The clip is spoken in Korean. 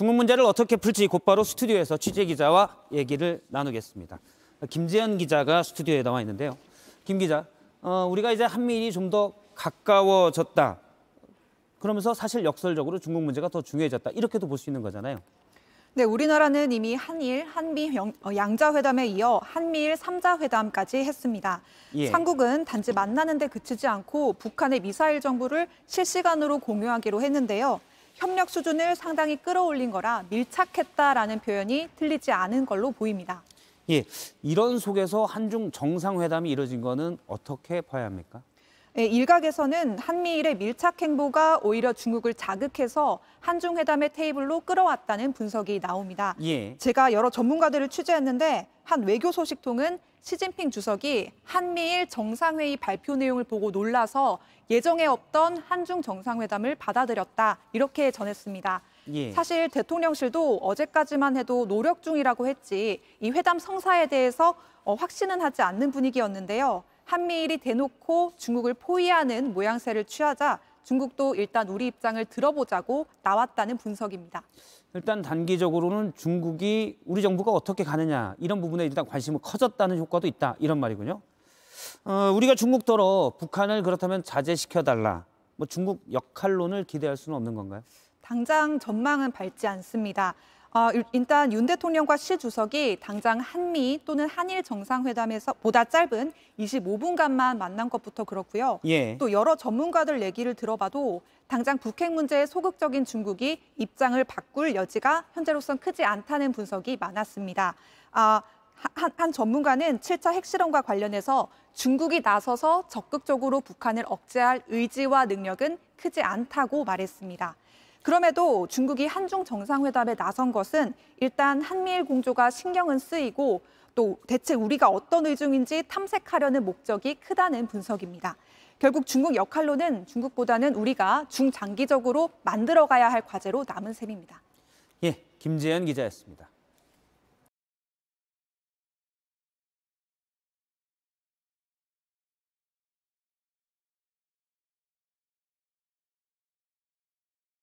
중국 문제를 어떻게 풀지 곧바로 스튜디오에서 취재 기자와 얘기를 나누겠습니다. 김재현 기자가 스튜디오에 나와 있는데요. 김 기자, 우리가 이제 한미일이 좀 더 가까워졌다. 그러면서 사실 역설적으로 중국 문제가 더 중요해졌다. 이렇게도 볼 수 있는 거잖아요. 네, 우리나라는 이미 한일, 한미 양자회담에 이어 한미일 3자회담까지 했습니다. 예. 삼국은 단지 만나는 데 그치지 않고 북한의 미사일 정보를 실시간으로 공유하기로 했는데요. 협력 수준을 상당히 끌어올린 거라 밀착했다라는 표현이 틀리지 않은 걸로 보입니다. 예, 이런 속에서 한중 정상회담이 이뤄진 거는 어떻게 봐야 합니까? 네, 일각에서는 한미일의 밀착 행보가 오히려 중국을 자극해서 한중 회담의 테이블로 끌어왔다는 분석이 나옵니다. 예. 제가 여러 전문가들을 취재했는데 한 외교 소식통은 시진핑 주석이 한미일 정상회의 발표 내용을 보고 놀라서 예정에 없던 한중 정상회담을 받아들였다 이렇게 전했습니다. 예. 사실 대통령실도 어제까지만 해도 노력 중이라고 했지 이 회담 성사에 대해서 확신은 하지 않는 분위기였는데요. 한미일이 대놓고 중국을 포위하는 모양새를 취하자 중국도 일단 우리 입장을 들어보자고 나왔다는 분석입니다. 일단 단기적으로는 중국이 우리 정부가 어떻게 가느냐 이런 부분에 일단 관심이 커졌다는 효과도 있다 이런 말이군요. 우리가 중국더러 북한을 그렇다면 자제시켜달라. 뭐 중국 역할론을 기대할 수는 없는 건가요? 당장 전망은 밝지 않습니다. 일단 윤 대통령과 시 주석이 당장 한미 또는 한일 정상회담에서 보다 짧은 25분간만 만난 것부터 그렇고요. 예. 또 여러 전문가들 얘기를 들어봐도 당장 북핵 문제에 소극적인 중국이 입장을 바꿀 여지가 현재로선 크지 않다는 분석이 많았습니다. 한 전문가는 7차 핵실험과 관련해서 중국이 나서서 적극적으로 북한을 억제할 의지와 능력은 크지 않다고 말했습니다. 그럼에도 중국이 한중 정상회담에 나선 것은 일단 한미일 공조가 신경은 쓰이고 또 대체 우리가 어떤 의중인지 탐색하려는 목적이 크다는 분석입니다. 결국 중국 역할로는 중국보다는 우리가 중장기적으로 만들어가야 할 과제로 남은 셈입니다. 예, 김재현 기자였습니다.